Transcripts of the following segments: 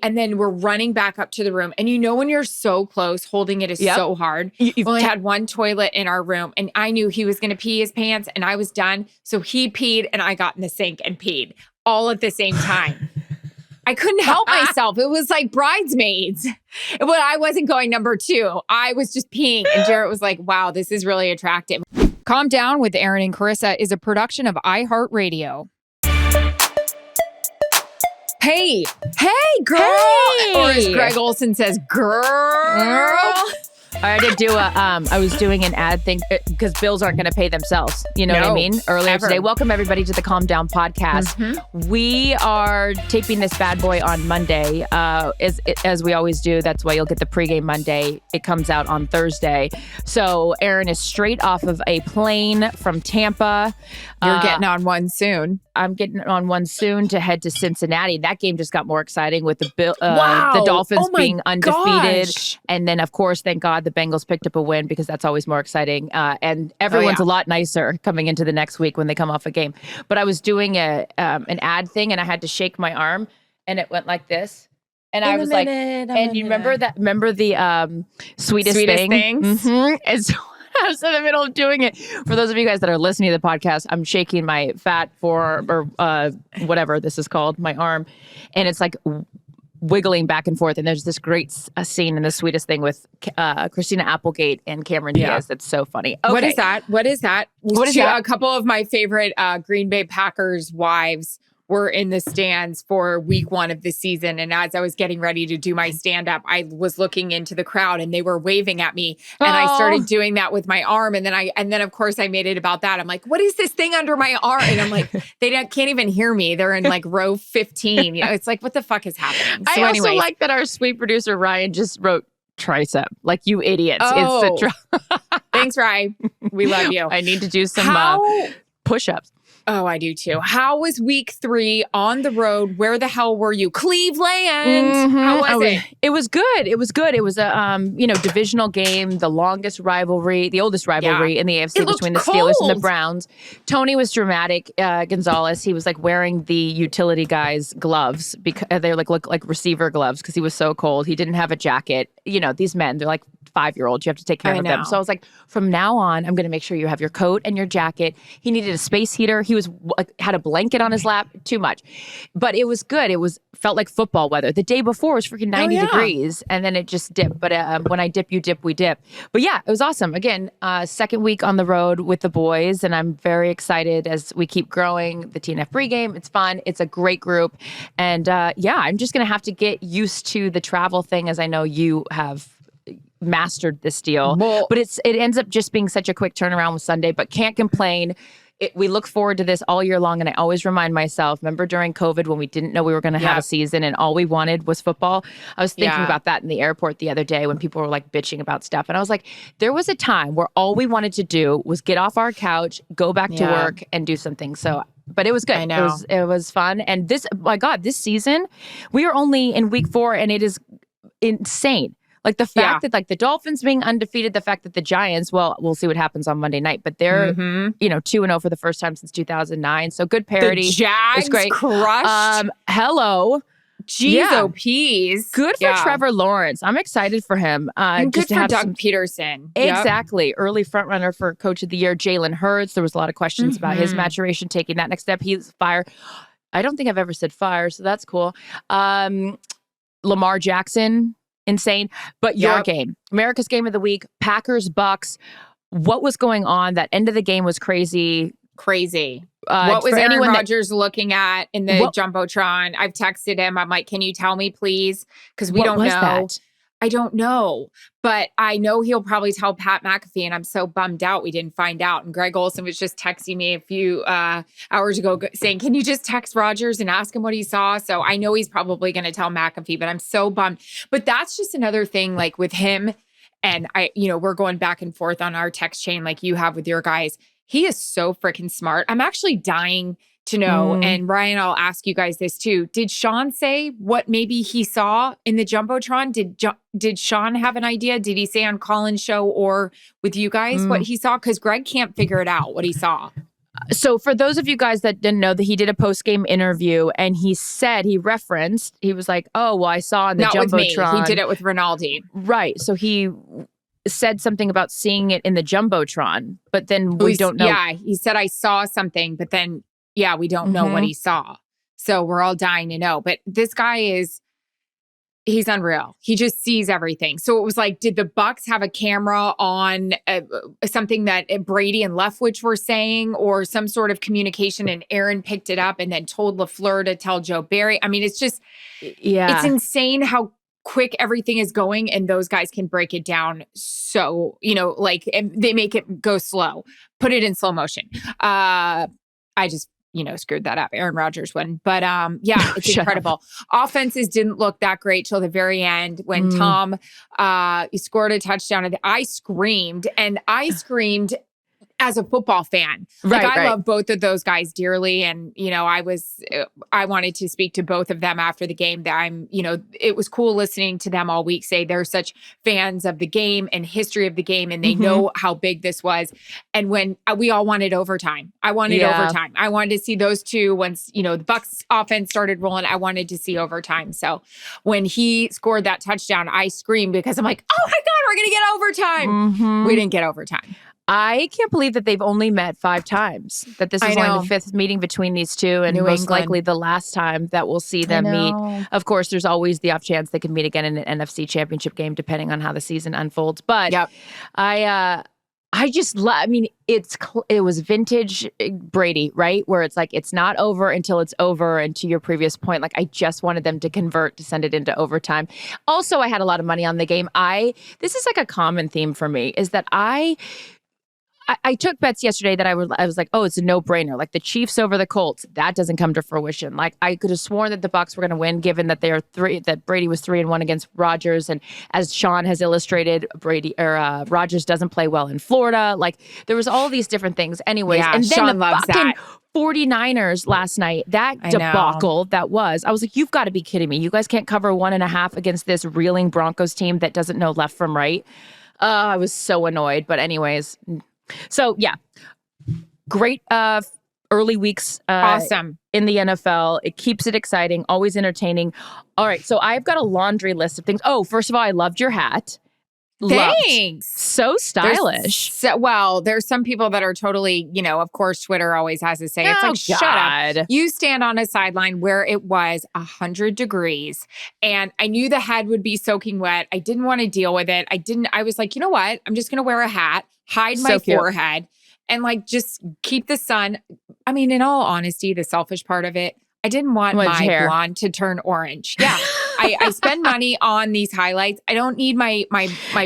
And then we're running back up to the room. And when you're so close, holding it is so hard. You've only had one toilet in our room. And I knew he was going to pee his pants and I was done. So he peed and I got in the sink and peed all at the same time. I couldn't help myself. It was like Bridesmaids. But I wasn't going number 2. I was just peeing. And Jarrett was like, wow, this is really attractive. Calm Down with Erin and Charissa is a production of iHeartRadio. Hey, girl. Hey. Or as Greg Olson says, girl. I had to do I was doing an ad thing because bills aren't going to pay themselves. You know what I mean? Earlier today. Welcome everybody to the Calm Down podcast. Mm-hmm. We are taping this bad boy on Monday, as we always do. That's why you'll get the pregame Monday. It comes out on Thursday. So Erin is straight off of a plane from Tampa. You're getting on one soon. I'm getting on one soon to head to Cincinnati. That game just got more exciting with the Dolphins being undefeated. Gosh. And then, of course, thank God the Bengals picked up a win because that's always more exciting. And everyone's a lot nicer coming into the next week when they come off a game. But I was doing an ad thing and I had to shake my arm and it went like this. And I was like, and you remember the sweetest thing? Mm-hmm. And so I was in the middle of doing it. For those of you guys that are listening to the podcast, I'm shaking my fat forearm or whatever this is called, my arm. And it's like wiggling back and forth. And there's this great scene in The Sweetest Thing with Christina Applegate and Cameron Diaz. That's so funny. Okay. What is that? A couple of my favorite Green Bay Packers wives were in the stands for week 1 of the season. And as I was getting ready to do my stand-up, I was looking into the crowd and they were waving at me. And I started doing that with my arm. And then of course I made it about that. I'm like, what is this thing under my arm? And I'm like, can't even hear me. They're in like row 15. It's like, what the fuck is happening? So I also like that our sweet producer, Ryan, just wrote tricep. Like, you idiots. It's the Thanks, Ryan. We love you. I need to do some push-ups. Oh, I do too. How was week 3 on the road? Where the hell were you? Cleveland. Mm-hmm. How was it? It was good. It was a divisional game, the oldest rivalry in the AFC between the Steelers and the Browns. Tony was dramatic. Gonzalez, he was like wearing the utility guy's gloves because they look like receiver gloves because he was so cold. He didn't have a jacket. These men, they're like 5-year-olds. You have to take care of them. So I was like, from now on, I'm going to make sure you have your coat and your jacket. He needed a space heater. He had a blanket on his lap. Too much. But it was good. Felt like football weather. The day before was freaking 90 degrees. And then it just dipped. But when I dip, you dip, we dip. But yeah, it was awesome. Again, second week on the road with the boys. And I'm very excited as we keep growing the TNF pregame. It's fun. It's a great group. And I'm just going to have to get used to the travel thing, as I know you have mastered this deal. But it ends up just being such a quick turnaround with Sunday, but can't complain. We look forward to this all year long. And I always remind myself, remember during COVID when we didn't know we were going to have a season and all we wanted was football? I was thinking about that in the airport the other day when people were like bitching about stuff. And I was like, there was a time where all we wanted to do was get off our couch, go back to work and do something. So, but it was good. I know. It was fun. And this season, we are only in week 4 and it is insane. Like the fact that like the Dolphins being undefeated, the fact that the Giants, well, we'll see what happens on Monday night, but they're 2-0 for the first time since 2009. So good parity. The Jags it's great. Crushed. Hello. Jeez. Good for Trevor Lawrence. I'm excited for him. And good for Doug Peterson. Exactly. Early front runner for Coach of the Year. Jalen Hurts. There was a lot of questions about his maturation, taking that next step. He's fire. I don't think I've ever said fire, so that's cool. Lamar Jackson. Insane. But your game, America's Game of the Week, Packers, Bucks. What was going on? That end of the game was crazy. What was Aaron Rodgers looking at in the Jumbotron? I've texted him. I'm like, can you tell me, please? Because we don't know. That? I don't know. But I know he'll probably tell Pat McAfee, and I'm so bummed out we didn't find out. And Greg Olson was just texting me a few hours ago saying, can you just text Rodgers and ask him what he saw? So I know he's probably going to tell McAfee, but I'm so bummed. But that's just another thing, like with him, and we're going back and forth on our text chain like you have with your guys. He is so freaking smart. I'm actually dying to know. And Ryan, I'll ask you guys this too. Did Sean say what maybe he saw in the Jumbotron? Did Sean have an idea? Did he say on Colin's show or with you guys what he saw? Because Greg can't figure it out, what he saw. So for those of you guys that didn't know, that he did a post-game interview and he was like, oh, well, I saw in the Not Jumbotron. with me. He did it with Rinaldi. Right. So he said something about seeing it in the Jumbotron, but then we don't know. Yeah, he said, I saw something, but then, we don't know what he saw. So we're all dying to know. But this guy he's unreal. He just sees everything. So it was like, did the Bucks have a camera on something that Brady and Leftwich were saying, or some sort of communication, and Erin picked it up and then told LaFleur to tell Joe Barry? I mean, it's just, it's insane how quick everything is going, and those guys can break it down. So, they make it go slow, put it in slow motion. I just, screwed that up. Aaron Rodgers won. But it's incredible. Offenses didn't look that great till the very end when Tom he scored a touchdown. I screamed as a football fan. I love both of those guys dearly. And, I wanted to speak to both of them after the game. That it was cool listening to them all week say they're such fans of the game and history of the game, and they know how big this was. And when we all wanted overtime, I wanted overtime. I wanted to see those two. Once, the Bucks offense started rolling, I wanted to see overtime. So when he scored that touchdown, I screamed because I'm like, oh my God, we're going to get overtime. We didn't get overtime. I can't believe that they've only met 5 times, that this is only the 5th meeting between these two, and most likely the last time that we'll see them meet. Of course, there's always the off chance they can meet again in an NFC championship game, depending on how the season unfolds. But it was vintage Brady, right? Where it's like, it's not over until it's over. And to your previous point, like, I just wanted them to convert, to send it into overtime. Also, I had a lot of money on the game. This is like a common theme for me, is that I took bets yesterday that I was like, oh, it's a no-brainer. Like the Chiefs over the Colts, that doesn't come to fruition. Like I could have sworn that the Bucks were going to win, given that that Brady was 3-1 against Rodgers, and as Sean has illustrated, Rodgers doesn't play well in Florida. Like there was all these different things. Anyways, and then Sean loves that. 49ers last night, that debacle that was, I was like, you've got to be kidding me. You guys can't cover 1.5 against this reeling Broncos team that doesn't know left from right. I was so annoyed. But anyways. So, great early weeks awesome in the NFL. It keeps it exciting, always entertaining. All right, so I've got a laundry list of things. Oh, first of all, I loved your hat. Thanks. So stylish. There's some people that are totally, of course, Twitter always has to say, it's like, shut up. You stand on a sideline where it was 100 degrees and I knew the head would be soaking wet. I didn't want to deal with it. I was like, you know what? I'm just going to wear a hat, hide my forehead, and like, just keep the sun. I mean, in all honesty, the selfish part of it, I didn't want my blonde to turn orange. Yeah. I spend money on these highlights. I don't need my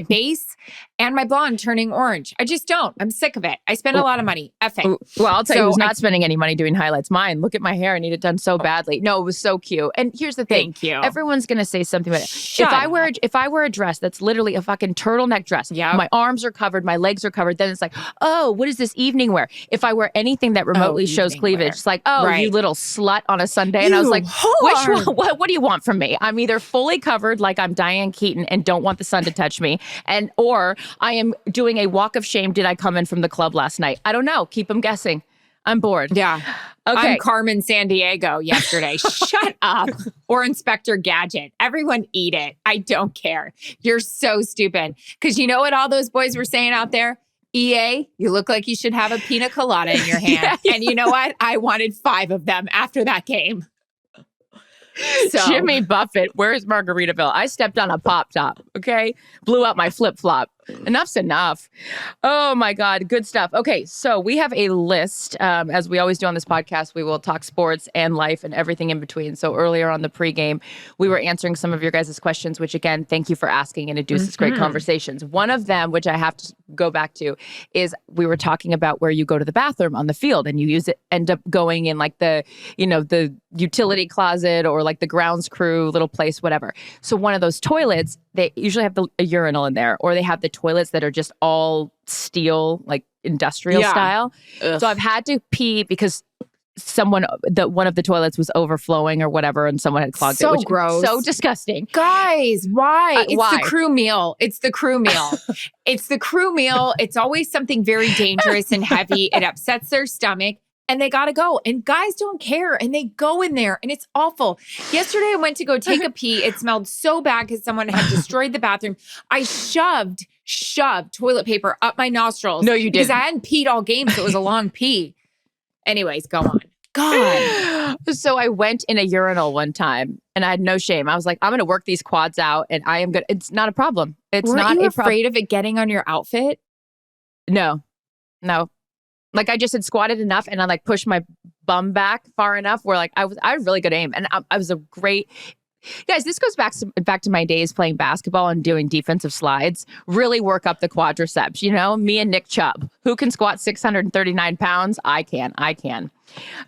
base and my blonde turning orange. I just don't. I'm sick of it. I spend a lot of money. Effing. Well, I'll tell you who's not spending any money doing highlights. Mine. Look at my hair. I need it done so badly. No, it was so cute. And here's the thing. Thank you. Everyone's going to say something about it. If I wear a dress that's literally a fucking turtleneck dress, my arms are covered, my legs are covered, then it's like, oh, what is this evening wear? If I wear anything that remotely shows cleavage, it's like, oh, you little slut on a Sunday. And I was like, which one? What do you want from me? I'm either fully covered like I'm Diane Keaton and don't want the sun to touch me, or I am doing a walk of shame. Did I come in from the club last night? I don't know. Keep them guessing. I'm bored. Yeah. Okay. I'm Carmen Sandiego yesterday. Shut up. Or Inspector Gadget. Everyone eat it. I don't care. You're so stupid. Because you know what all those boys were saying out there? EA, you look like you should have a pina colada in your hand. And you know what? I wanted 5 of them after that game. So. Jimmy Buffett, where's Margaritaville? I stepped on a pop top, okay? Blew out my flip-flop. Enough's enough. Oh my God, good stuff. Okay, so we have a list. As we always do on this podcast, we will talk sports and life and everything in between. So earlier on the pregame, we were answering some of your guys' questions, which again, thank you for asking, and induces great conversations. One of them, which I have to go back to, is we were talking about where you go to the bathroom on the field and you end up going in like the utility closet or like the grounds crew little place, whatever. So one of those toilets, they usually have a urinal in there, or they have the toilets that are just all steel, like industrial style. Ugh. So I've had to pee because one of the toilets was overflowing or whatever, and someone had clogged it. So gross. So disgusting. Guys, why? It's why? the crew meal. It's the crew meal. It's the crew meal. It's always something very dangerous and heavy. It upsets their stomach. And they got to go. And guys don't care. And they go in there and it's awful. Yesterday, I went to go take a pee. It smelled so bad because someone had destroyed the bathroom. I shoved toilet paper up my nostrils. No, you didn't. Because I hadn't peed all game. So it was a long pee. Anyways, go on. God. So I went in a urinal one time and I had no shame. I was like, I'm going to work these quads out and I am good. It's not a problem. Weren't you afraid of it getting on your outfit? No. Like I just had squatted enough and I like pushed my bum back far enough where like I had really good aim. And I was a great, guys, this goes back to my days playing basketball and doing defensive slides. Really work up the quadriceps, me and Nick Chubb. Who can squat 639 pounds? I can.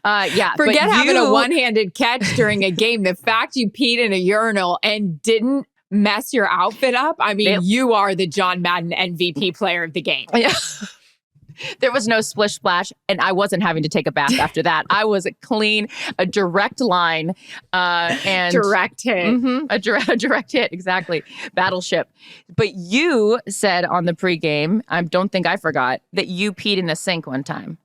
Yeah. Forget having a one-handed catch during a game. The fact you peed in a urinal and didn't mess your outfit up. I mean, you are the John Madden MVP player of the game. Yeah. There was no splish splash, and I wasn't having to take a bath after that. I was clean, a direct line, and direct hit. Mm-hmm, a direct hit, exactly. Battleship. But you said on the pregame, I don't think I forgot, that you peed in the sink one time.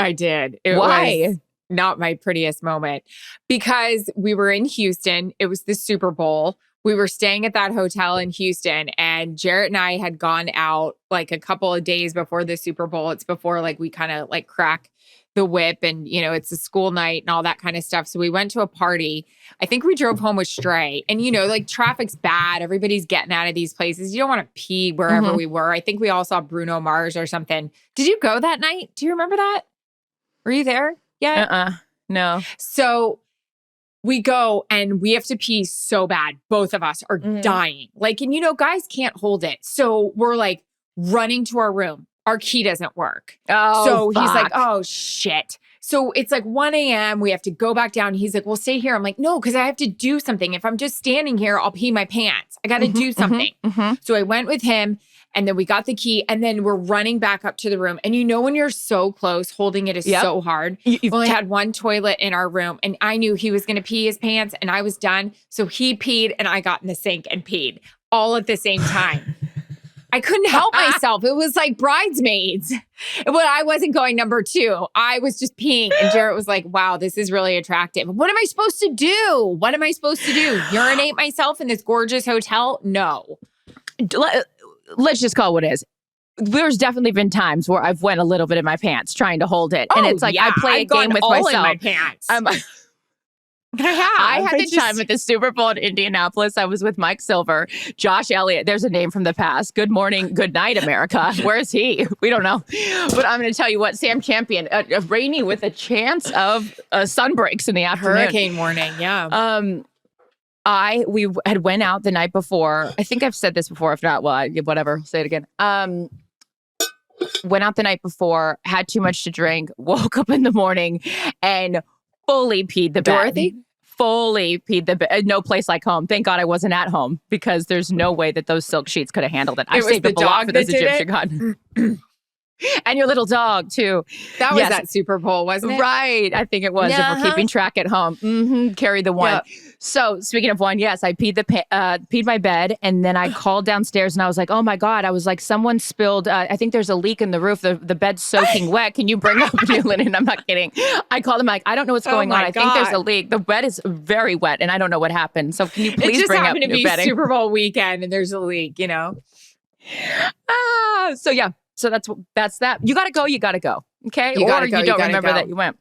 I did. Why? Was not my prettiest moment because we were in Houston. It was the Super Bowl. We were staying at that hotel in Houston and Jarrett and I had gone out like a couple of days before the Super Bowl. It's before like we kind of like crack the whip and, it's a school night and all that kind of stuff. So we went to a party. I think we drove home with Stray and, like traffic's bad. Everybody's getting out of these places. You don't want to pee wherever we were. I think we all saw Bruno Mars or something. Did you go that night? Do you remember that? Were you there? Yeah. No. So we go and we have to pee so bad. Both of us are dying. Like, and guys can't hold it. So we're like running to our room. Our key doesn't work. Oh, so fuck. He's like, oh shit. So it's like 1 a.m. We have to go back down. He's like, well, stay here. I'm like, no, because I have to do something. If I'm just standing here, I'll pee my pants. I got to do something. So I went with him and then we got the key and then we're running back up to the room. And when you're so close, holding it is so hard. We only had one toilet in our room and I knew he was going to pee his pants and I was done. So he peed and I got in the sink and peed all at the same time. I couldn't help myself. It was like Bridesmaids. But I wasn't going number 2. I was just peeing. And Jarrett was like, wow, this is really attractive. What am I supposed to do? Urinate myself in this gorgeous hotel? No. Let's just call it what it is. There's definitely been times where I've went a little bit in my pants trying to hold it. And it's like, I play a game with myself. In my pants. I had the time at the Super Bowl in Indianapolis. I was with Mike Silver, Josh Elliott. There's a name from the past. Good morning, good night, America. Where is he? We don't know. But I'm going to tell you what, Sam Champion, rainy with a chance of sunbreaks in the afternoon. Hurricane warning, yeah. We had went out the night before. I think I've said this before. If not, well, whatever. I'll say it again. Went out the night before, had too much to drink, woke up in the morning, and fully peed the bed. Dorothy? Fully peed the bed. No place like home. Thank God I wasn't at home because there's no way that those silk sheets could have handled it. I saved the dog for this Egyptian god. And your little dog, too. That was that Super Bowl, wasn't it? Right. I think it was. If we're keeping track at home. Carry the one. Yep. So speaking of one, yes, I peed my bed. And then I called downstairs and I was like, oh, my God. I was like, someone spilled. I think there's a leak in the roof. The bed's soaking wet. Can you bring up new linen? I'm not kidding. I called them like, I don't know what's going on. I think there's a leak. The bed is very wet and I don't know what happened. So can you please bring up new bedding? It just happened to be Super Bowl weekend and there's a leak, So, yeah. So that's that. You got to go. Okay. You don't remember that you went.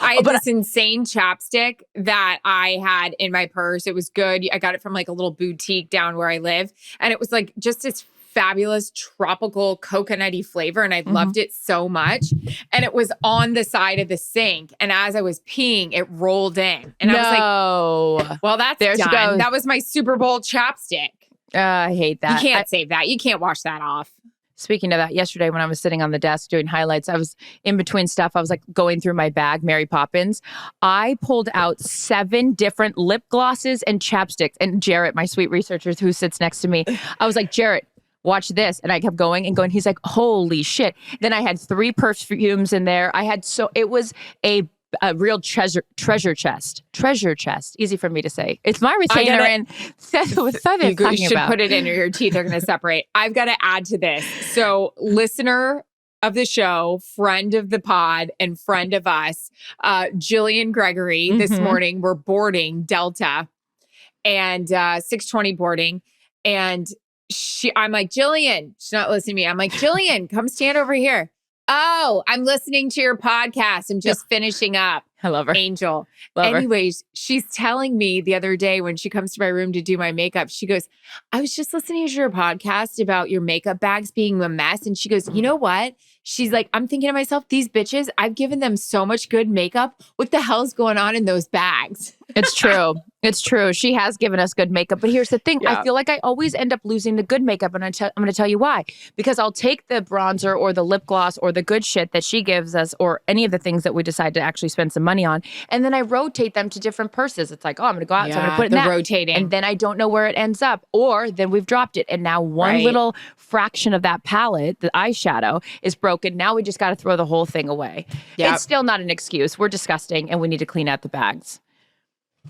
I had this insane chapstick that I had in my purse. It was good. I got it from like a little boutique down where I live. And it was like just this fabulous tropical coconutty flavor. And I loved it so much. And it was on the side of the sink. And as I was peeing, it rolled in. And I was like, well, that's done. That was my Super Bowl chapstick. I hate that. You can't save that. You can't wash that off. Speaking of that, yesterday when I was sitting on the desk doing highlights, I was in between stuff. I was like going through my bag, Mary Poppins. I pulled out 7 different lip glosses and chapsticks. And Jarrett, my sweet researcher who sits next to me, I was like, Jarrett, watch this. And I kept going and going. He's like, holy shit. Then I had 3 perfumes in there. It was a a real treasure chest. Treasure chest. Easy for me to say. It's my retainer. And you should put it in or your teeth are going to separate. I've got to add to this. So listener of the show, friend of the pod and friend of us, Jillian Gregory, this morning, we're boarding Delta and 6:20 boarding. And I'm like, Jillian, she's not listening to me. I'm like, Jillian, come stand over here. Oh, I'm listening to your podcast. I'm just finishing up. I love her. Angel. Love Anyways, she's telling me the other day when she comes to my room to do my makeup, she goes, I was just listening to your podcast about your makeup bags being a mess. And she goes, you know what? She's like, I'm thinking to myself, these bitches, I've given them so much good makeup. What the hell's going on in those bags? It's true. It's true. She has given us good makeup. But here's the thing. I feel like I always end up losing the good makeup. And I'm going to tell you why. Because I'll take the bronzer or the lip gloss or the good shit that she gives us or any of the things that we decide to actually spend some money on. And then I rotate them to different purses. It's like, oh, I'm going to go out. So I'm going to put it in that. Rotating. And then I don't know where it ends up. Or then we've dropped it. And now one little fraction of that palette, the eyeshadow, is broken. Now we just got to throw the whole thing away. Yep. It's still not an excuse. We're disgusting and we need to clean out the bags.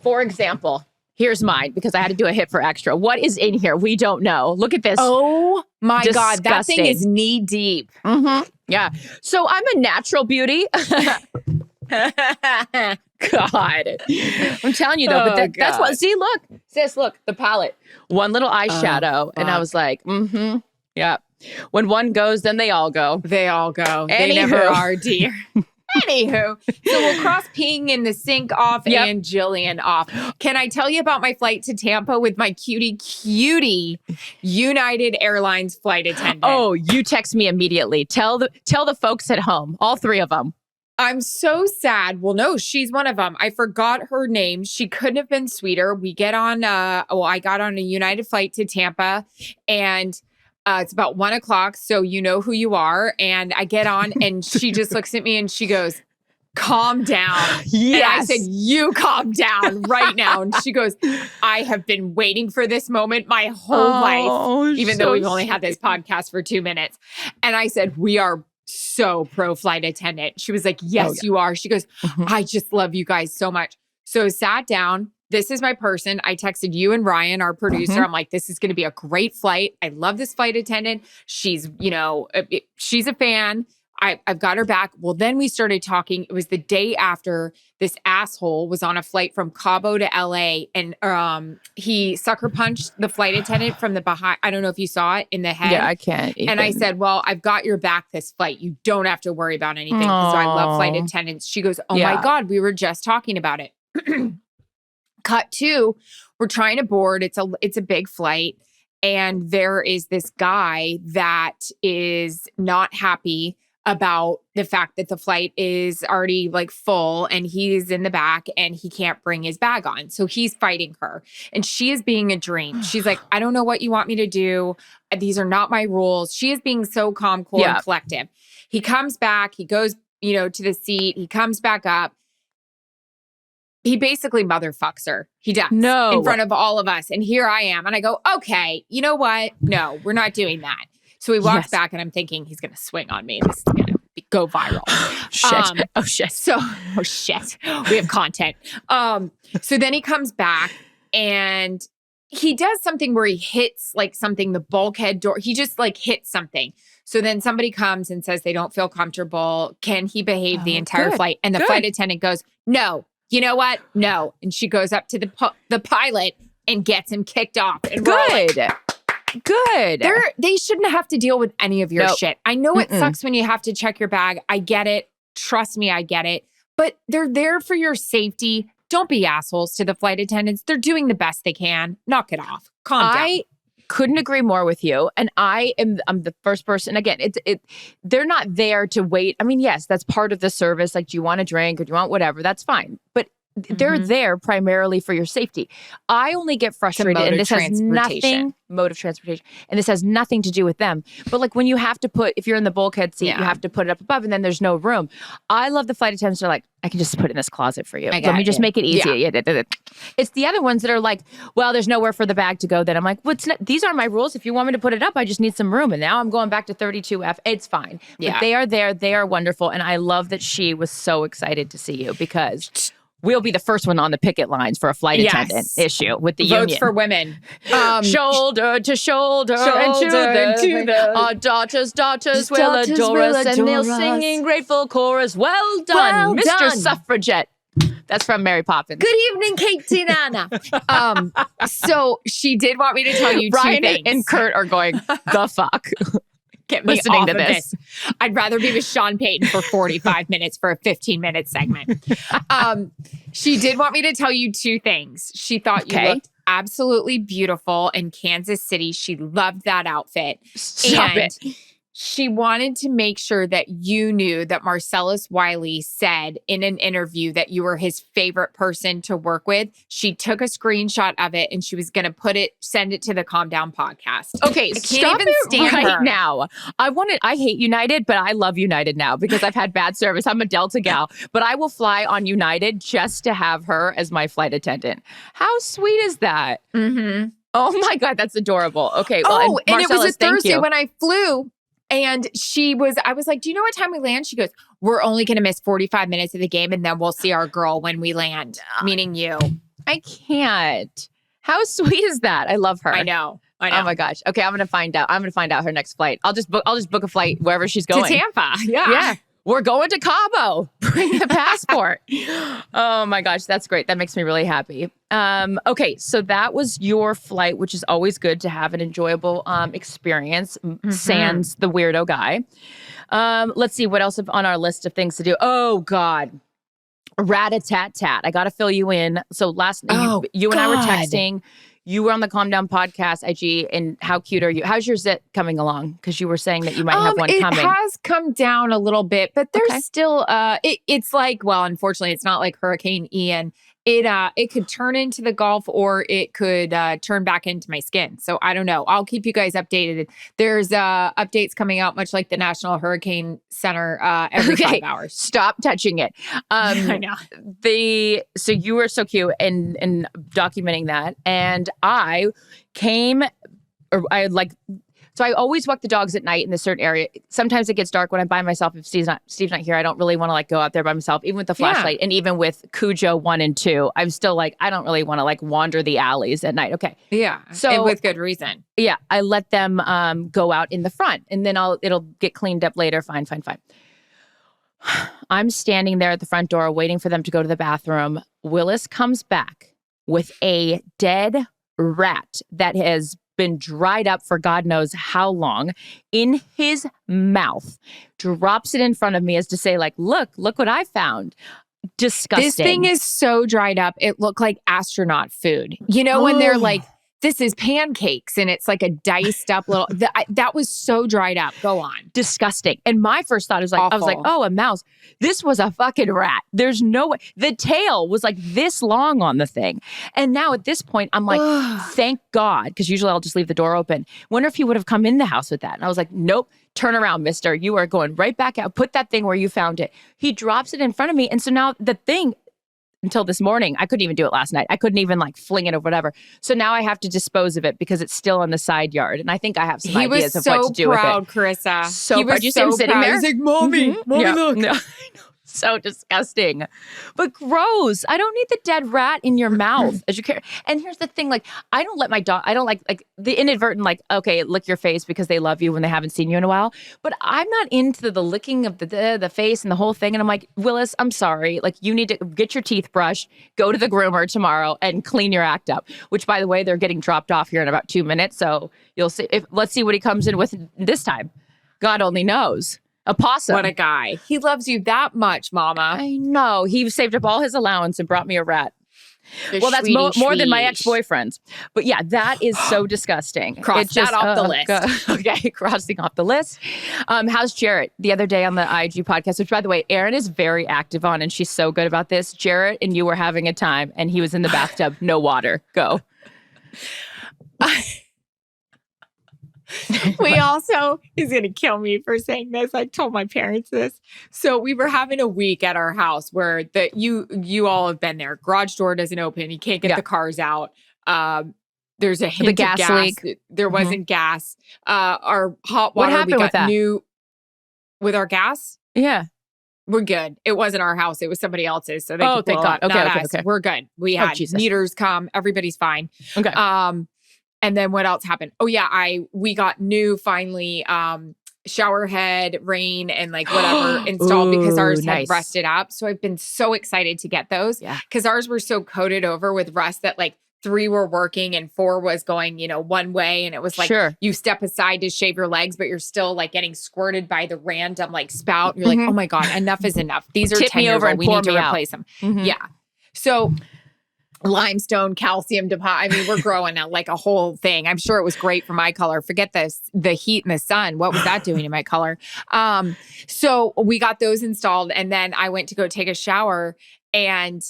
For example, here's mine because I had to do a hit for extra. What is in here? We don't know. Look at this. Oh my God. That thing is knee deep. Mm-hmm. Yeah. So I'm a natural beauty. God. I'm telling you though, but that's what, see, look, sis, look, the palette, one little eyeshadow. And I was like, yeah. When one goes, then they all go. They all go. They never are, dear. Anywho, so we'll cross Ping in the sink off and Jillian off. Can I tell you about my flight to Tampa with my cutie United Airlines flight attendant? Oh, you text me immediately. Tell the folks at home, all three of them. I'm so sad. Well, no, she's one of them. I forgot her name. She couldn't have been sweeter. We get on, I got on a United flight to Tampa and it's about 1:00. So you know who you are. And I get on and she just looks at me and she goes, calm down. Yes. And I said, you calm down right now. And she goes, I have been waiting for this moment my whole life, even though we've only had this podcast for 2 minutes. And I said, we are so pro flight attendant. She was like, yes, you are. She goes, I just love you guys so much. So sat down. This is my person. I texted you and Ryan, our producer. I'm like, this is going to be a great flight. I love this flight attendant. She's, she's a fan. I've got her back. Well, then we started talking. It was the day after this asshole was on a flight from Cabo to LA and he sucker punched the flight attendant from the behind. I don't know if you saw it in the head. Yeah, I can't. And I said, well, I've got your back this flight. You don't have to worry about anything because I love flight attendants. She goes, oh my God, we were just talking about it. Cut to, we're trying to board. It's a big flight. And there is this guy that is not happy about the fact that the flight is already like full and he's in the back and he can't bring his bag on. So he's fighting her and she is being a dream. She's like, I don't know what you want me to do. These are not my rules. She is being so calm, cool, and collective. He comes back, he goes, to the seat, he comes back up. He basically motherfucks her. He does. No. In front of all of us. And here I am. And I go, okay, you know what? No, we're not doing that. So he walks back and I'm thinking he's going to swing on me. This is going to go viral. Shit. Oh, shit. We have content. So then he comes back and he does something where he hits like something, the bulkhead door. He just like hits something. So then somebody comes and says they don't feel comfortable. Can he behave the entire flight? And the flight attendant goes, no. You know what? No. And she goes up to the pilot and gets him kicked off. And Good. They shouldn't have to deal with any of your shit. I know it sucks when you have to check your bag. I get it. Trust me, I get it. But they're there for your safety. Don't be assholes to the flight attendants. They're doing the best they can. Knock it off. Calm down. I couldn't agree more with you. And I'm the first person. Again, they're not there to wait. I mean, yes, that's part of the service. Like, do you want a drink or do you want whatever? That's fine. But they're there primarily for your safety. I only get frustrated, and this has nothing mode of transportation. And this has nothing to do with them. But like when you have to if you're in the bulkhead seat, you have to put it up above and then there's no room. I love the flight attendants that are like, I can just put it in this closet for you. Let me just make it easier. Yeah. It's the other ones that are like, well, there's nowhere for the bag to go. Then I'm like, these are my rules. If you want me to put it up, I just need some room. And now I'm going back to 32F. It's fine. Yeah. But they are there. They are wonderful. And I love that she was so excited to see you because we'll be the first one on the picket lines for a flight attendant issue with the Votes union. for women. Shoulder to shoulder and to the our daughters will adore us, and they'll sing in grateful chorus. Well done, Mr. Suffragette. That's from Mary Poppins. Good evening, Kate Tinana. So she did want me to tell you Ryan two things. and Kurt are going, the fuck? Get me listening off to of this. I'd rather be with Sean Payton for 45 minutes for a 15-minute segment. She did want me to tell you two things. She thought you looked absolutely beautiful in Kansas City. She loved that outfit. Stop it. She wanted to make sure that you knew that Marcellus Wiley said in an interview that you were his favorite person to work with. She took a screenshot of it and she was going to send it to the Calm Down podcast. Okay, stop it right now. I hate United, but I love United now because I've had bad service. I'm a Delta gal, but I will fly on United just to have her as my flight attendant. How sweet is that? Mm-hmm. Oh my God, that's adorable. Okay. Well, and it was a Thursday when I flew. And I was like, do you know what time we land? She goes, we're only going to miss 45 minutes of the game and then we'll see our girl when we land, meaning you. I can't. How sweet is that? I love her. I know. Oh my gosh. Okay, I'm going to find out. I'm going to find out her next flight. I'll just book a flight wherever she's going. To Tampa. Yeah. We're going to Cabo. Bring the passport. Oh my gosh, that's great. That makes me really happy. Okay, so that was your flight, which is always good to have an enjoyable experience, sans the weirdo guy. Let's see what else on our list of things to do. Oh God, rat-a-tat-tat. I got to fill you in. So last you and I were texting. You were on the Calm Down podcast, IG, and how cute are you? How's your zit coming along? Because you were saying that you might have one coming. It has come down a little bit, but there's still, it's like, well, unfortunately, it's not like Hurricane Ian. It could turn into the Gulf or it could turn back into my skin. So I don't know. I'll keep you guys updated. There's updates coming out, much like the National Hurricane Center every 5 hours. Stop touching it. I know. So you were so cute in documenting that. And so I always walk the dogs at night in this certain area. Sometimes it gets dark when I'm by myself. If Steve's not here, I don't really want to go out there by myself, even with the flashlight. And even with Cujo 1 and 2, I'm still I don't really want to wander the alleys at night. Okay. Yeah. So and with good reason. Yeah. I let them go out in the front and then it'll get cleaned up later. Fine. I'm standing there at the front door waiting for them to go to the bathroom. Willis comes back with a dead rat that has been dried up for God knows how long in his mouth, drops it in front of me as to say look what I found. Disgusting. This thing is so dried up. It looked like astronaut food. You know, when they're like, this is pancakes and it's like a diced up little, that was so dried up. Go on. Disgusting. And my first thought was I was like, oh, a mouse. This was a fucking rat. There's no way. The tail was this long on the thing. And now at this point, I'm like, thank God. Because usually I'll just leave the door open. Wonder if he would have come in the house with that. And I was like, nope. Turn around, mister. You are going right back out. Put that thing where you found it. He drops it in front of me. And so now the thing, until this morning, I couldn't even do it last night. I couldn't even fling it or whatever. So now I have to dispose of it because it's still in the side yard. And I think I have some ideas of what to do with it. He was so proud, Carissa. So proud. You see him sitting there? He's like, Mommy, look. No, I know. So disgusting, but gross. I don't need the dead rat in your mouth as you care. And here's the thing: I don't let my dog. I don't like the inadvertent okay, lick your face because they love you when they haven't seen you in a while. But I'm not into the licking of the face and the whole thing. And I'm like, Willis, I'm sorry. You need to get your teeth brushed, go to the groomer tomorrow, and clean your act up. Which, by the way, they're getting dropped off here in about 2 minutes. So you'll see. Let's see what he comes in with this time. God only knows. A possum. What a guy. He loves you that much, Mama. I know. He saved up all his allowance and brought me a rat. Well, that's more than my ex-boyfriends. But yeah, that is so disgusting. Cross that off the list. Okay, crossing off the list. How's Jarrett? The other day on the IG podcast, which by the way, Erin is very active on, and she's so good about this. Jarrett and you were having a time, and he was in the bathtub. No water. Go. We also, he's going to kill me for saying this. I told my parents this. So we were having a week at our house where you all have been there. Garage door doesn't open. You can't get the cars out. There's a hint of gas leak. There wasn't gas. Our hot water, what happened we got with that? new with our gas. Yeah. We're good. It wasn't our house. It was somebody else's. So thank God. Okay. We're good. We had meters come. Everybody's fine. Okay. And then what else happened? Oh yeah, we got new finally shower head, rain, and like whatever installed because ours had rusted up. So I've been so excited to get those. Yeah. Because ours were so coated over with rust that like 3 were working and 4 was going, one way. And it was like you step aside to shave your legs, but you're still like getting squirted by the random like spout. And you're like, oh my God, enough is enough. These are 10 years old. We need to replace them. Mm-hmm. Yeah. So limestone, calcium deposit. I mean, we're growing out like a whole thing. I'm sure it was great for my color. Forget the heat and the sun. What was that doing to my color? So we got those installed, and then I went to go take a shower, and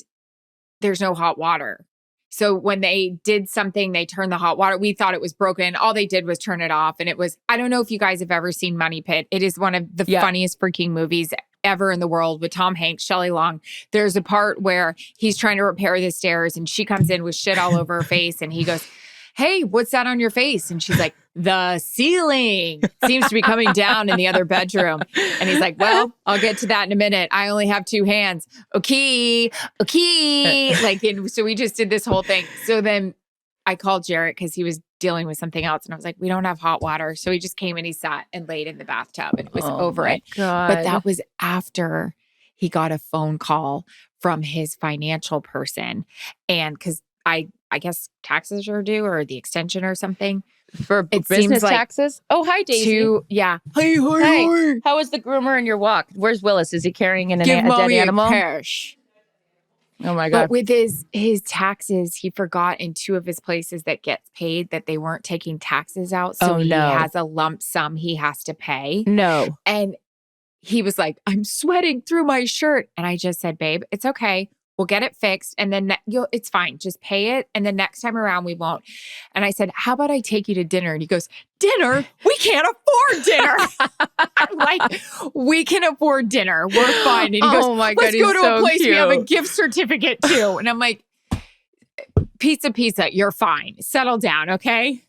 there's no hot water. So when they did something, they turned the hot water. We thought it was broken. All they did was turn it off. And it was, I don't know if you guys have ever seen Money Pit. It is one of the funniest freaking movies ever in the world with Tom Hanks, Shelley Long. There's a part where he's trying to repair the stairs and she comes in with shit all over her face. And he goes, hey, what's that on your face? And she's like, the ceiling seems to be coming down in the other bedroom. And he's like, well, I'll get to that in a minute. I only have 2 hands. Okay. Like, so we just did this whole thing. So then I called Jarrett because he was dealing with something else. And I was like, we don't have hot water. So he just came and he sat and laid in the bathtub and was over it. God. But that was after he got a phone call from his financial person. And because I guess taxes are due or the extension or something. For business taxes? Oh, hi, Daisy. Yeah. Hey. How was the groomer in your walk? Where's Willis? Is he carrying in a dead animal? Cash. Oh my God. But with his taxes, he forgot in 2 of his places that gets paid that they weren't taking taxes out. So he has a lump sum he has to pay. No. And he was like, I'm sweating through my shirt. And I just said, babe, it's okay. We'll get it fixed. And then it's fine. Just pay it. And then next time around, we won't. And I said, how about I take you to dinner? And he goes, dinner? We can't afford dinner. I'm like, we can afford dinner. We're fine. And he goes, my God, let's go to a place cute. We have a gift certificate to. And I'm like, pizza, you're fine. Settle down, okay?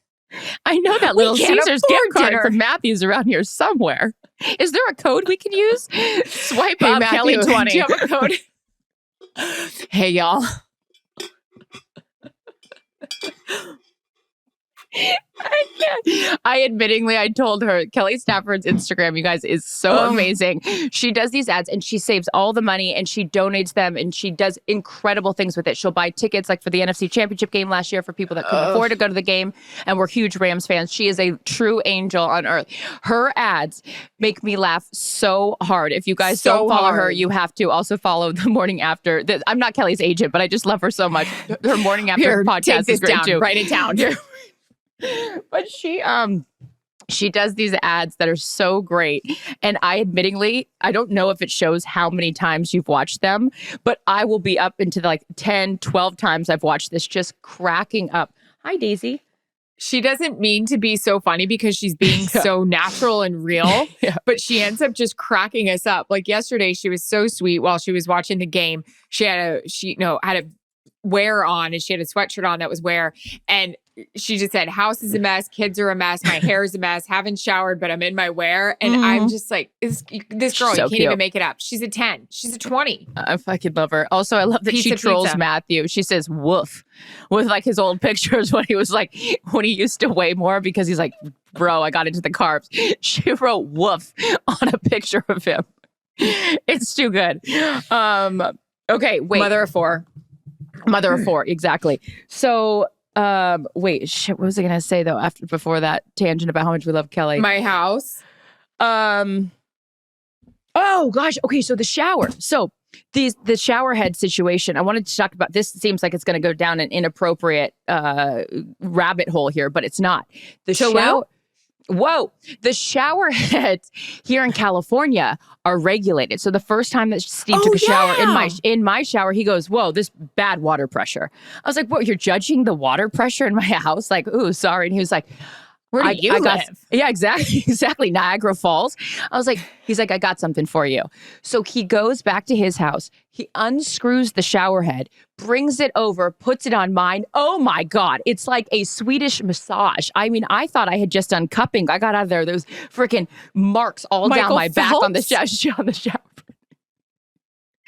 I know that Little Caesars gift card from Matthews around here somewhere. Is there a code we can use? Swipe up Kelly 20. Do you have a code? Hey, y'all. I can't. I told her Kelly Stafford's Instagram, you guys, is so amazing. She does these ads and she saves all the money and she donates them and she does incredible things with it. She'll buy tickets like for the NFC Championship game last year for people that couldn't afford to go to the game and were huge Rams fans. She is a true angel on earth. Her ads make me laugh so hard. If you guys don't follow her, you have to also follow The Morning After. I'm not Kelly's agent, but I just love her so much. Her Morning After podcast is great too. Write it down. But she does these ads that are so great. And I don't know if it shows how many times you've watched them, but I will be up into like 10, 12 times I've watched this, just cracking up. Hi, Daisy. She doesn't mean to be so funny because she's being so natural and real, but she ends up just cracking us up. Like yesterday, she was so sweet while she was watching the game. She had a wear on and she had a sweatshirt on that was wear. And she just said, house is a mess, kids are a mess, my hair is a mess, haven't showered, but I'm in my wear. And I'm just like, this girl, you can't even make it up. She's a 10. She's a 20. I fucking love her. Also, I love that she trolls Matthew. She says, woof, with like his old pictures when he used to weigh more because he's like, bro, I got into the carbs. She wrote woof on a picture of him. It's too good. Okay, wait. Mother of 4, exactly. So, wait, shit, what was I going to say though before that tangent about how much we love Kelly? My house. Oh gosh. Okay, so the shower. So the shower head situation, I wanted to talk about this. Seems like it's going to go down an inappropriate rabbit hole here, but it's not. The shower heads here in California are regulated. So the first time that Steve took a shower in my shower, he goes, whoa, this bad water pressure. I was like, what, you're judging the water pressure in my house? Like, ooh, sorry. And he was like, Where do you live? Yeah, exactly. Exactly. Niagara Falls. I was like, he's like, I got something for you. So he goes back to his house. He unscrews the shower head, brings it over, puts it on mine. Oh my God. It's like a Swedish massage. I mean, I thought I had just done cupping. I got out of there. There's freaking marks all down my back on the shower.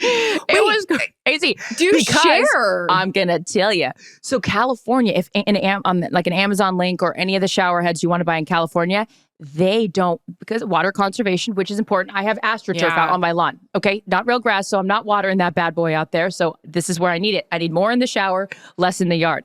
It was crazy. Share. I'm gonna tell you. So California, if like an Amazon link or any of the shower heads you want to buy in California, they don't, because of water conservation, which is important. I have AstroTurf out on my lawn. Okay, not real grass, so I'm not watering that bad boy out there. So this is where I need it. I need more in the shower, less in the yard.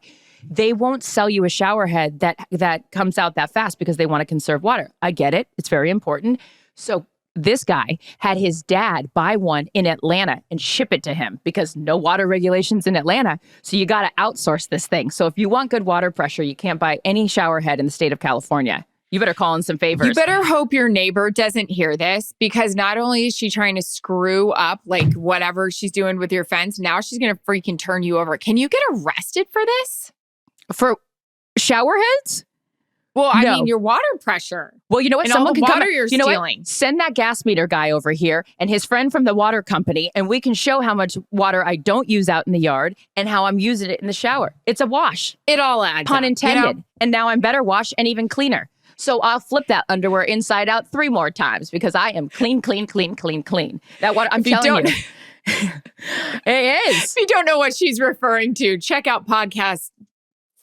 They won't sell you a shower head that comes out that fast because they want to conserve water. I get it. It's very important. So this guy had his dad buy one in Atlanta and ship it to him because no water regulations in Atlanta. So you got to outsource this thing. So if you want good water pressure, you can't buy any shower head in the state of California. You better call in some favors. You better hope your neighbor doesn't hear this, because not only is she trying to screw up like whatever she's doing with your fence, now she's going to freaking turn you over. Can you get arrested for this? For shower heads? Well, I mean, your water pressure. Well, you know what? And Someone all the can water you're stealing. Send that gas meter guy over here and his friend from the water company, and we can show how much water I don't use out in the yard and how I'm using it in the shower. It's a wash. It all adds Pun up, intended. you know? And now I'm better wash and even cleaner. So I'll flip that underwear inside out 3 more times because I am clean, clean, clean, clean, clean. That water, I'm telling you. It is. If you don't know what she's referring to, check out podcast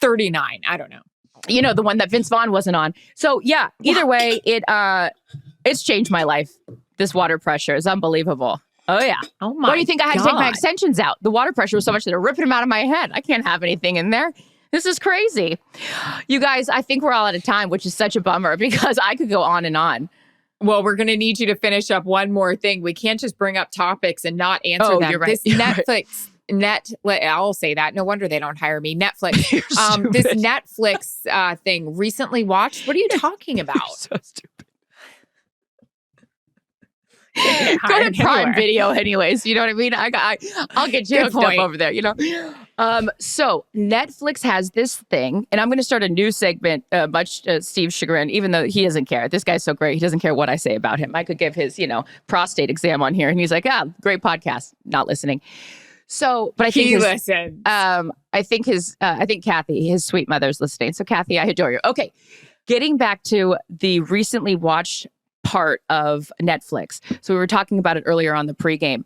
39. I don't know. You know, the one that Vince Vaughn wasn't on. So yeah, either way, it's changed my life. This water pressure is unbelievable. Oh yeah. Oh my What do you think I had to take my God. extensions out? The water pressure was so much that they're ripping them out of my head. I can't have anything in there. This is crazy. You guys, I think we're all out of time, which is such a bummer because I could go on and on. Well, we're going to need you to finish up one more thing. We can't just bring up topics and not answer them. You're right. This Netflix... I'll say that. No wonder they don't hire me. Netflix. This Netflix thing recently watched. What are you talking about? So stupid. Go to Prime Video anyways. You know what I mean? I'll get you hooked up over there, you know? So Netflix has this thing, and I'm going to start a new segment, much to Steve's chagrin, even though he doesn't care. This guy's so great. He doesn't care what I say about him. I could give his, prostate exam on here, and he's like, great podcast. Not listening. So, but I think he listens. I think Kathy, his sweet mother's listening. So Kathy, I adore you. Okay. Getting back to the recently watched part of Netflix. So we were talking about it earlier on the pregame.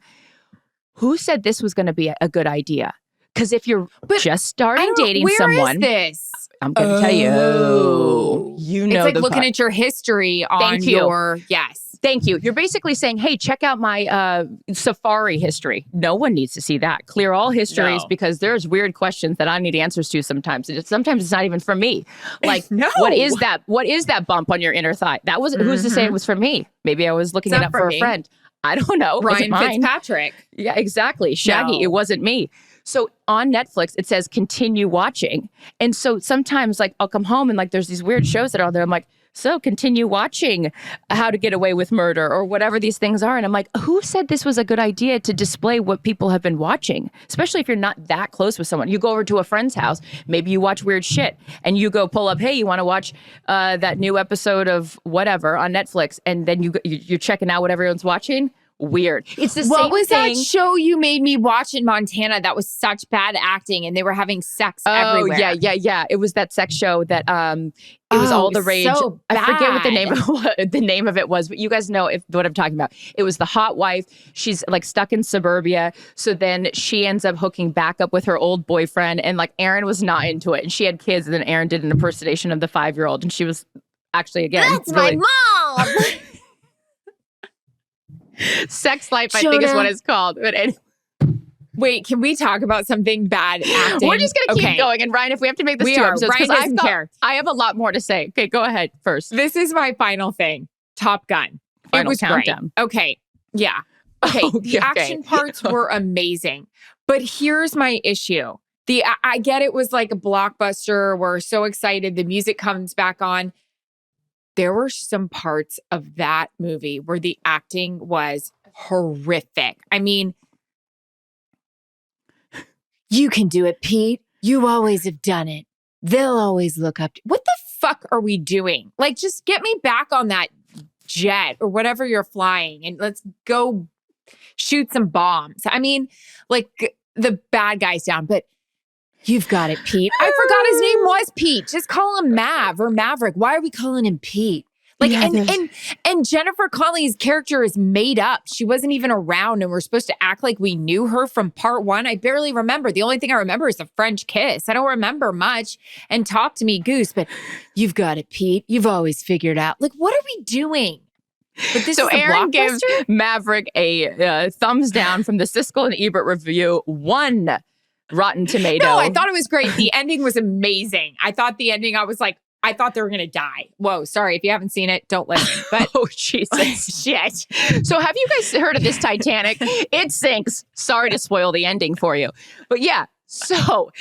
Who said this was going to be a good idea? Because if you're just starting dating someone, where is this? I'm going to tell you. You know, it's like looking at your history on your yes. Thank you. You're basically saying, hey, check out my Safari history. No one needs to see that. Clear all histories because there's weird questions that I need answers to sometimes. Sometimes it's not even from me. Like, no. What is that bump on your inner thigh? That was who's to say it was from me? Maybe I was looking it up for a friend. I don't know. Ryan Fitzpatrick. Yeah, exactly. Shaggy. No. It wasn't me. So on Netflix, it says continue watching. And so sometimes like I'll come home and like there's these weird shows that are there. I'm like, so continue watching How to Get Away with Murder or whatever these things are. And I'm like, who said this was a good idea to display what people have been watching? Especially if you're not that close with someone. You go over to a friend's house, maybe you watch weird shit and you go pull up, hey, you want to watch that new episode of whatever on Netflix. And then you're checking out what everyone's watching. Weird. It's the same thing. What was that show you made me watch in Montana that was such bad acting and they were having sex everywhere? Oh, yeah. It was that sex show that it was all the rage. So I forget what the name of it was, but you guys know what I'm talking about. It was the hot wife. She's like stuck in suburbia. So then she ends up hooking back up with her old boyfriend and like Erin was not into it and she had kids and then Erin did an impersonation of the 5-year-old and she was actually again. That's really, my mom. Sex Life, I think is what it's called. But wait, can we talk about something bad acting? We're just going to keep going. And Ryan, if we have to make this 2 episodes, Ryan doesn't care. I have a lot more to say. Okay, go ahead first. This is my final thing. Top Gun. Final it was countdown. Great. Okay. Yeah. Okay. The action parts were amazing. But here's my issue. I get it was like a blockbuster. We're so excited. The music comes back on. There were some parts of that movie where the acting was horrific. I mean, you can do it, Pete. You always have done it. They'll always look up to. What the fuck are we doing? Like, just get me back on that jet or whatever you're flying and let's go shoot some bombs. I mean, like the bad guy's down, but you've got it, Pete. I forgot his name was Pete. Just call him Mav or Maverick. Why are we calling him Pete? Like, and Jennifer Connelly's character is made up. She wasn't even around and we're supposed to act like we knew her from part one. I barely remember. The only thing I remember is the French kiss. I don't remember much. And talk to me, Goose, but you've got it, Pete. You've always figured out. Like, what are we doing? But this so is a Erin gave blockbuster? Maverick a thumbs down from the Siskel and Ebert review, 1 Rotten Tomato. No, I thought it was great. The ending was amazing. I thought the ending, I was like, I thought they were going to die. Whoa, sorry. If you haven't seen it, don't listen. But oh, Jesus. Shit. So have you guys heard of this Titanic? It sinks. Sorry to spoil the ending for you. But yeah, so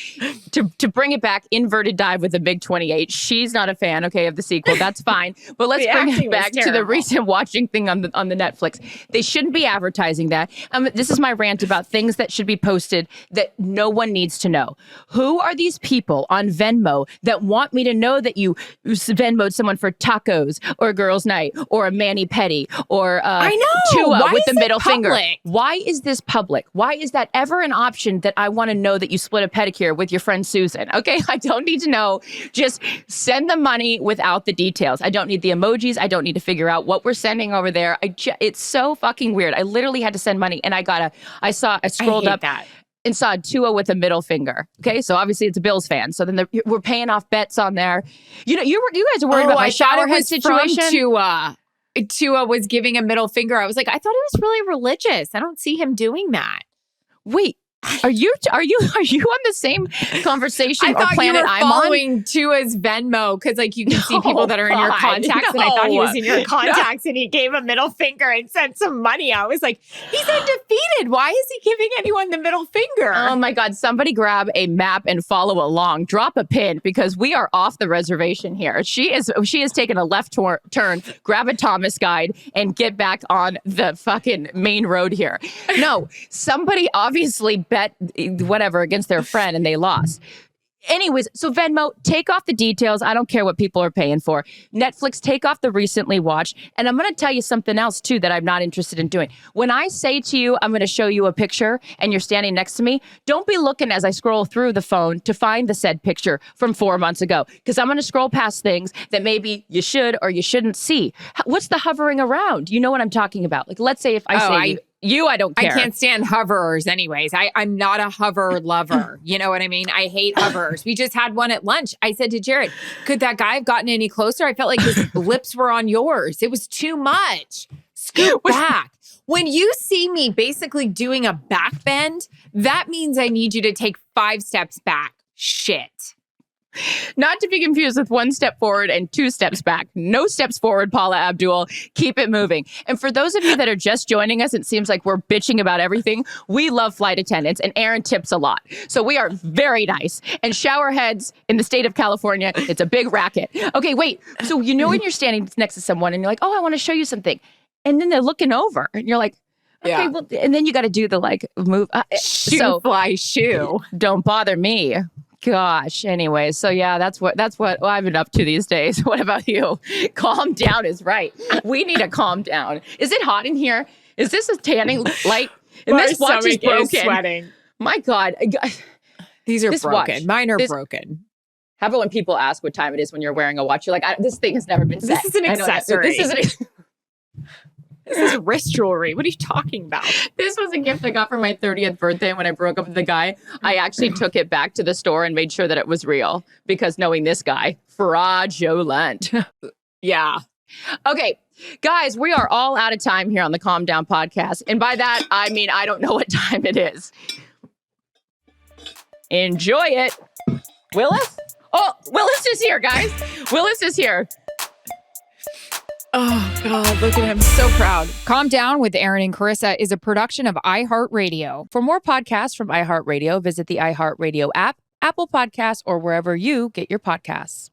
to bring it back, inverted dive with the big 28. She's not a fan, okay, of the sequel. That's fine. But let's bring it back to the recent watching thing on the Netflix. They shouldn't be advertising that. This is my rant about things that should be posted that no one needs to know. Who are these people on Venmo that want me to know that you Venmoed someone for tacos or a girls' night or a mani-pedi or I know. Tua with the middle public? finger? Why is this public? Why is that ever an option that I want to know that you split a pedicure with your friend Susan? Okay, I don't need to know. Just send the money without the details. I don't need the emojis. I don't need to figure out what we're sending over there. It's so fucking weird. I literally had to send money, and I scrolled up and saw Tua with a middle finger. Okay, so obviously it's a Bills fan. So then we're paying off bets on there. You guys are worried about my shower head situation. Tua was giving a middle finger. I was like, I thought it was really religious. I don't see him doing that. Wait. Are you on the same conversation or planet I'm on? I thought you were following Tua's Venmo because like you can see people that are in your contacts, and I thought he was in your contacts, and he gave a middle finger and sent some money. I was like, he's undefeated. Why is he giving anyone the middle finger? Oh my God! Somebody grab a map and follow along. Drop a pin because we are off the reservation here. She is taking a left turn. Grab a Thomas guide and get back on the fucking main road here. No, somebody obviously bet whatever against their friend and they lost. Anyways, so Venmo, take off the details. I don't care what people are paying for. Netflix, take off the recently watched. And I'm going to tell you something else, too, that I'm not interested in doing. When I say to you, I'm going to show you a picture and you're standing next to me, don't be looking as I scroll through the phone to find the said picture from 4 months ago, because I'm going to scroll past things that maybe you should or you shouldn't see. What's the hovering around? You know what I'm talking about. Like, let's say if I say I don't care. I can't stand hoverers anyways. I'm not a hover lover. You know what I mean? I hate hovers. We just had one at lunch. I said to Jared, could that guy have gotten any closer? I felt like his lips were on yours. It was too much. Scoot back. When you see me basically doing a back bend, that means I need you to take 5 steps back. Shit. Not to be confused with 1 step forward and 2 steps back. No steps forward, Paula Abdul. Keep it moving. And for those of you that are just joining us, it seems like we're bitching about everything. We love flight attendants, and Erin tips a lot. So we are very nice. And shower heads in the state of California, it's a big racket. Okay, wait. So when you're standing next to someone and you're like, oh, I want to show you something. And then they're looking over and you're like, okay, well, and then you got to do the move. Fly shoe. Don't bother me. Gosh. Anyway, so yeah, that's what I've been up to these days. What about you? Calm down is right. We need to calm down. Is it hot in here? Is this a tanning light? And this watch is broken. Sweating. My God. These are broken. Watch. Mine are broken. How about when people ask what time it is when you're wearing a watch? You're like, this thing has never been set. This is an accessory. This is wrist jewelry. What are you talking about? This was a gift I got for my 30th birthday when I broke up with the guy. I actually took it back to the store and made sure that it was real because knowing this guy, fraudulent. Yeah. Okay, guys, we are all out of time here on the Calm Down podcast. And by that, I mean, I don't know what time it is. Enjoy it. Willis? Oh, Willis is here, guys. Willis is here. Oh, God, look at him. So proud. Calm Down with Erin and Charissa is a production of iHeartRadio. For more podcasts from iHeartRadio, visit the iHeartRadio app, Apple Podcasts, or wherever you get your podcasts.